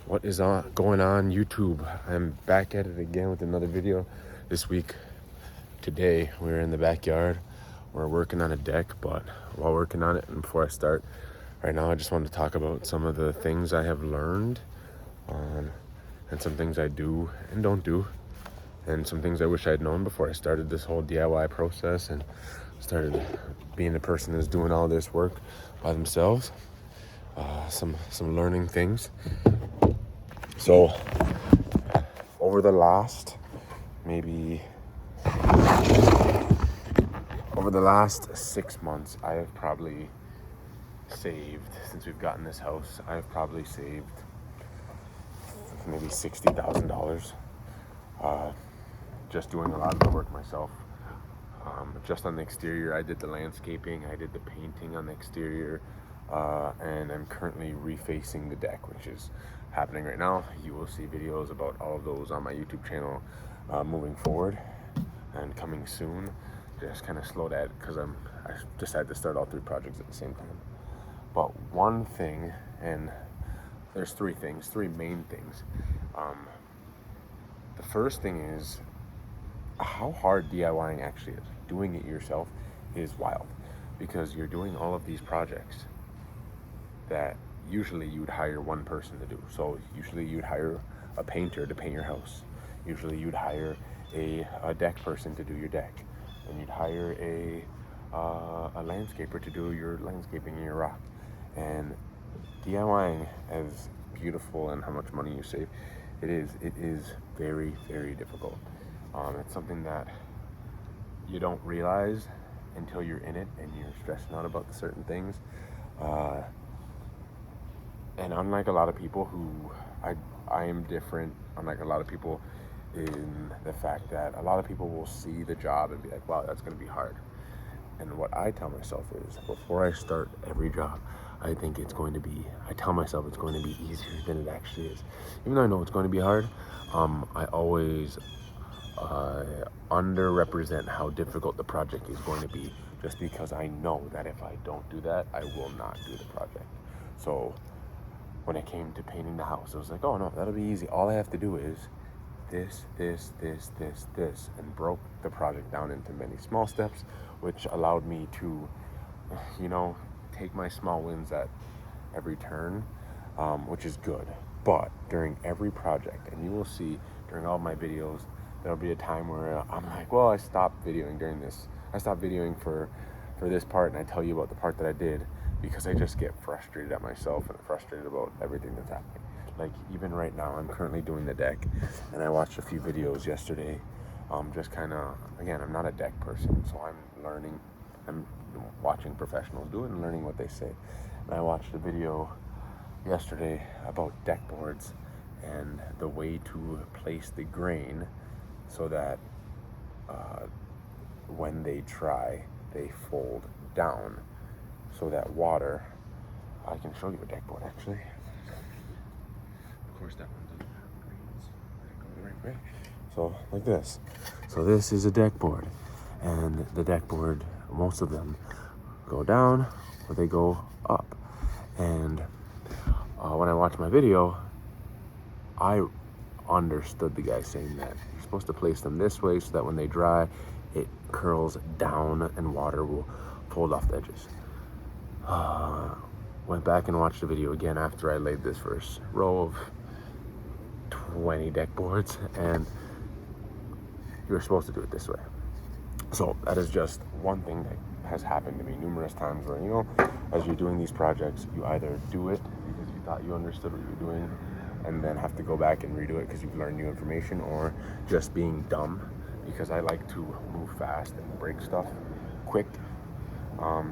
What is going on YouTube? I'm back at it again with another video this week. Today we're in the backyard. We're working on a deck, but while working on it and before I start, right now I just wanted to talk about some of the things I have learned and some things I do and don't do, and some things I wish I'd known before I started this whole DIY process and started being the person that's doing all this work by themselves. Some learning things. So over the last maybe over the last 6 months, I have probably saved, since we've gotten this house, I have probably saved maybe $60,000 just doing a lot of the work myself. Just on the exterior, I did the landscaping, I did the painting on the exterior, and I'm currently refacing the deck, which is happening right now. You will see videos about all of those on my YouTube channel moving forward and coming soon. Just kind of slow that because I decided to start all three projects at the same time. But one thing, and there's three main things. The first thing is how hard DIYing actually is. Doing it yourself is wild because you're doing all of these projects that usually you would hire one person to do. So usually you'd hire a painter to paint your house. Usually you'd hire a deck person to do your deck, and you'd hire a landscaper to do your landscaping and your rock. And DIYing, as beautiful and how much money you save it is very, very difficult. It's something that you don't realize until you're in it and you're stressing out about certain things. And unlike a lot of people who, I am different, unlike a lot of people in the fact that a lot of people will see the job and be like, wow, that's going to be hard. And what I tell myself is, before I start every job, I tell myself it's going to be easier than it actually is. Even though I know it's going to be hard, I always underrepresent how difficult the project is going to be, just because I know that if I don't do that, I will not do the project. So when it came to painting the house, it was like, oh no, that'll be easy. All I have to do is this, and broke the project down into many small steps, which allowed me to, take my small wins at every turn, which is good. But during every project, and you will see during all my videos, there'll be a time where I'm like, well, I stopped videoing during this. I stopped videoing for this part, and I tell you about the part that I did, because I just get frustrated at myself and frustrated about everything that's happening. Like even right now, I'm currently doing the deck, and I watched a few videos yesterday. Just kind of, again, I'm not a deck person, so I'm learning. I'm watching professionals do it and learning what they say. And I watched a video yesterday about deck boards and the way to place the grain so that when they dry, they fold down, so that water. I can show you a deck board actually. Of course, that one doesn't have greens. Go the right way. So like this. So this is a deck board, and the deck board, most of them go down or they go up. And when I watched my video, I understood the guy saying that you're supposed to place them this way so that when they dry, it curls down and water will fold off the edges. Went back and watched the video again after I laid this first row of 20 deck boards, and you're supposed to do it this way. So that is just one thing that has happened to me numerous times where, as you're doing these projects, you either do it because you thought you understood what you're doing and then have to go back and redo it because you've learned new information, or just being dumb, because I like to move fast and break stuff quick,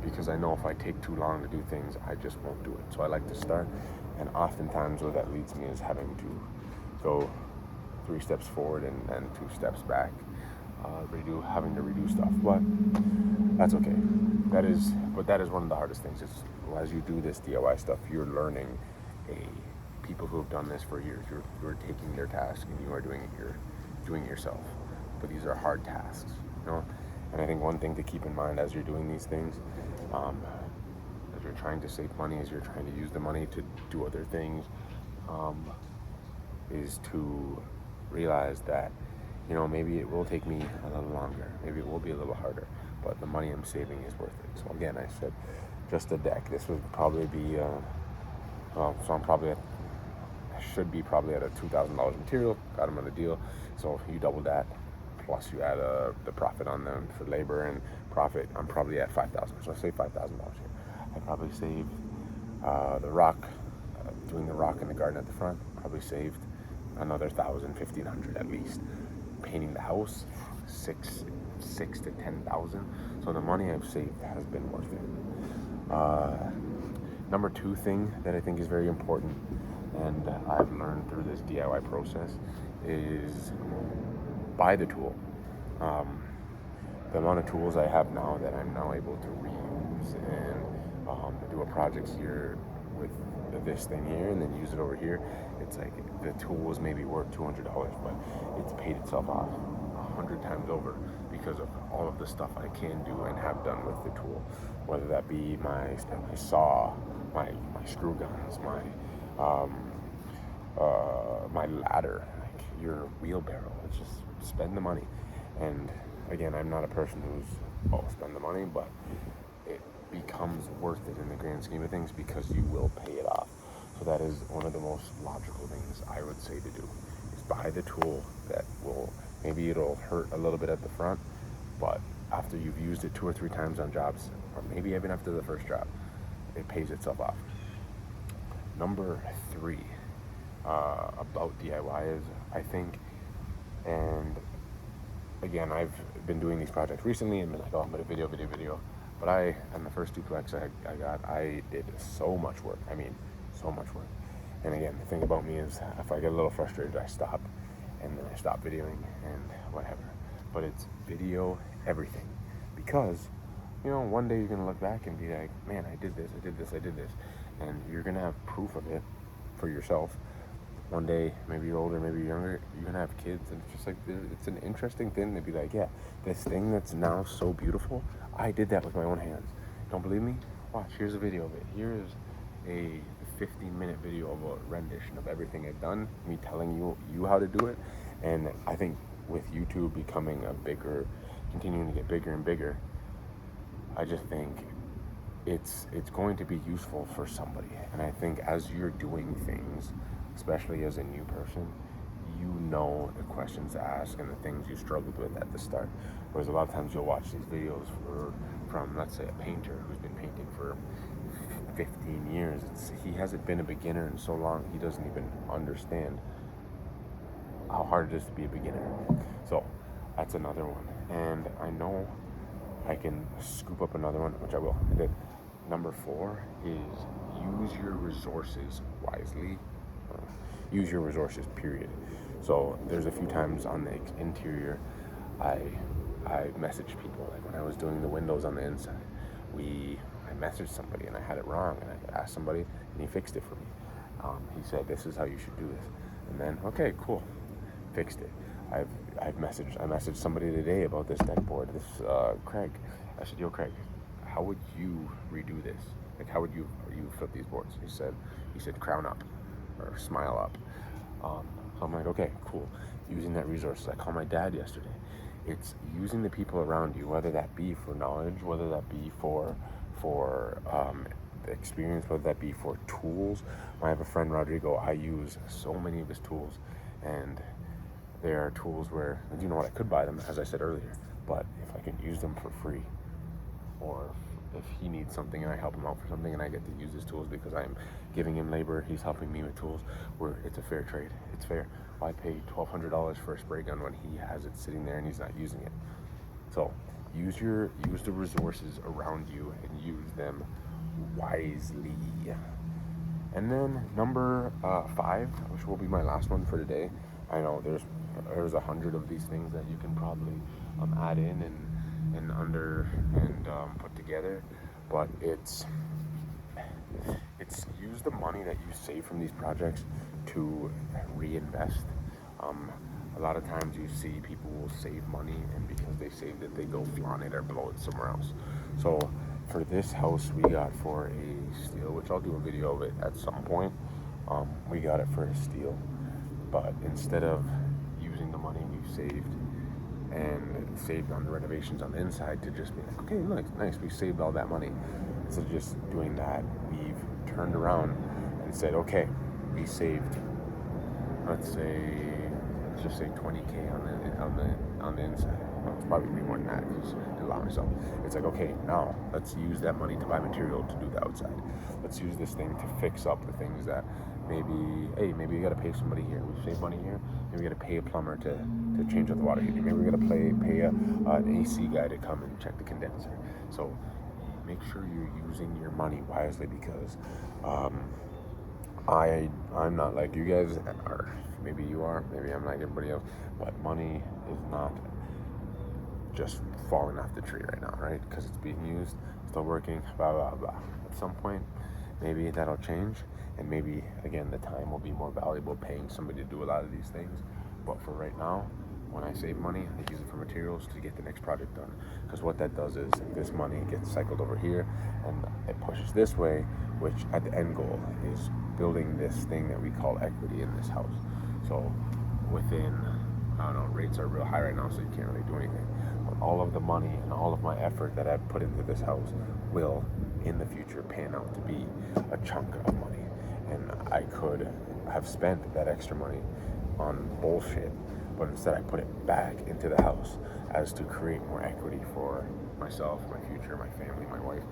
because I know if I take too long to do things, I just won't do it. So I like to start, and oftentimes where that leads me is having to go 3 steps forward and then 2 steps back, having to redo stuff. But that's okay. That is one of the hardest things. Is as you do this DIY stuff, you're learning people who have done this for years. You're taking their task and you are doing it. You're doing it yourself. But these are hard tasks, And I think one thing to keep in mind as you're doing these things, as you're trying to save money, as you're trying to use the money to do other things, is to realize that, you know, maybe it will take me a little longer, maybe it will be a little harder, but the money I'm saving is worth it. So again, I said just a deck. This would probably be, so I'm probably I should be probably at a $2,000 material. Got them on a deal, so you double that, plus you add the profit on them for labor and profit. I'm probably at $5,000. So I save $5,000 here. I probably saved the rock, doing the rock in the garden at the front. Probably saved another 1,000, 1,500 at least. Painting the house, six to 10,000. So the money I've saved has been worth it. Number two thing that I think is very important, and I've learned through this DIY process, is buy the tool. The amount of tools I have now that I'm now able to reuse and do a project here with this thing here and then use it over here, it's like the tool was maybe worth $200, but it's paid itself off 100 times over because of all of the stuff I can do and have done with the tool, whether that be my saw, my screw guns, my ladder, like your wheelbarrow. It's just spend the money. And again, I'm not a person who's spend the money, but it becomes worth it in the grand scheme of things because you will pay it off. So that is one of the most logical things I would say to do, is buy the tool that will, maybe it'll hurt a little bit at the front, but after you've used it 2 or 3 times on jobs, or maybe even after the first job, it pays itself off. Number 3 about DIY is, I think, and again, I've been doing these projects recently and been like, oh, I'm gonna video. But on the first duplex I got, I did so much work. I mean, so much work. And again, the thing about me is, if I get a little frustrated, I stop, and then I stop videoing and whatever. But it's video everything, because, you know, one day you're gonna look back and be like, man, I did this, and you're gonna have proof of it for yourself. One day, maybe you're older, maybe you're younger, you're gonna have kids, and it's just like, it's an interesting thing to be like, yeah, this thing that's now so beautiful, I did that with my own hands. Don't believe me? Watch, here's a video of it. Here's a 15-minute video of a rendition of everything I've done, me telling you how to do it. And I think with YouTube becoming continuing to get bigger and bigger, I just think it's going to be useful for somebody. And I think as you're doing things, especially as a new person, you know the questions to ask and the things you struggled with at the start. Whereas a lot of times you'll watch these videos from, let's say, a painter who's been painting for 15 years. He hasn't been a beginner in so long, he doesn't even understand how hard it is to be a beginner. So that's another one. And I know I can scoop up another one, which I will. And then number 4 is use your resources wisely. Use your resources, period. So there's a few times on the interior I messaged people, like when I was doing the windows on the inside, I messaged somebody and I had it wrong, and I asked somebody and he fixed it for me. He said, this is how you should do this. And then, okay, cool, fixed it. I messaged somebody today about this deck board, this Craig. I said, yo, Craig, how would you redo this? Like, how would you flip these boards? He said crown up or smile up. So I'm like, okay, cool. Using that resource. I called my dad yesterday. It's using the people around you, whether that be for knowledge, whether that be for experience, whether that be for tools. I have a friend, Rodrigo. I use so many of his tools, and there are tools where, you know what, I could buy them, as I said earlier, but if I can use them for free, or if he needs something and I help him out for something and I get to use his tools because I'm giving him labor, he's helping me with tools, where it's a fair trade. It's fair. Why pay $1,200 for a spray gun when he has it sitting there and he's not using it? So use the resources around you and use them wisely. And then number 5, which will be my last one for today. I know there's 100 of these things that you can probably add in and put together, but it's use the money that you save from these projects to reinvest. A lot of times you see people will save money, and because they saved it, they go flaunt it or blow it somewhere else. So for this house, we got for a steal, which I'll do a video of it at some point. We got it for a steal, But instead of using the money we've saved and saved on the renovations on the inside to just be like, okay, nice, we saved all that money. Instead of just doing that, we've turned around and said, okay, we saved, let's just say 20K on the inside. Well, it's probably be more than that, just to allow myself. It's like, okay, now let's use that money to buy material to do the outside. Let's use this thing to fix up the things that maybe you got to pay somebody here. We save money here. Maybe we got to pay a plumber to change out the water heater. Maybe we got to pay an AC guy to come and check the condenser. So make sure you're using your money wisely, because I'm not like you guys are. Maybe you are. Maybe I'm like everybody else. But money is not just falling off the tree right now, right? Because it's being used, still working, blah, blah, blah. At some point, maybe that'll change, and maybe, again, the time will be more valuable paying somebody to do a lot of these things. But for right now, when I save money, I use it for materials to get the next project done. Because what that does is this money gets cycled over here, and it pushes this way, which at the end goal is building this thing that we call equity in this house. So within, I don't know, rates are real high right now, so you can't really do anything. But all of the money and all of my effort that I've put into this house will, in the future, pan out to be a chunk of money. And I could have spent that extra money on bullshit, but instead I put it back into the house as to create more equity for myself, my future, my family, my wife.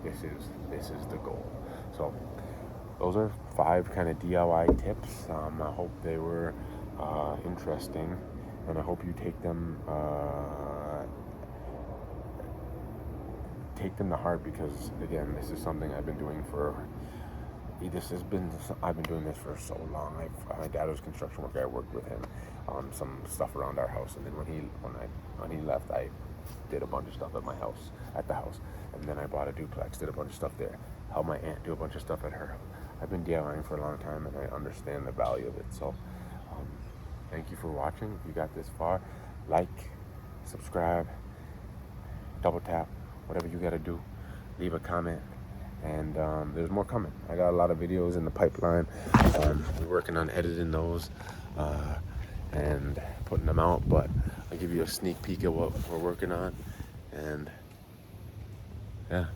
This is the goal. So those are 5 kind of DIY tips. I hope they were interesting, and I hope you take them to heart, because again, this is something I've been doing I've been doing this for so long. My dad was a construction worker. I worked with him on some stuff around our house, and then when he left, I did a bunch of stuff at the house, and then I bought a duplex, did a bunch of stuff there, helped my aunt do a bunch of stuff at her house. I've been DIYing for a long time, and I understand the value of it. So thank you for watching. If you got this far, like, subscribe, double tap, whatever you got to do. Leave a comment, and there's more coming. I got a lot of videos in the pipeline. We're working on editing those and putting them out, but I'll give you a sneak peek of what we're working on. And yeah.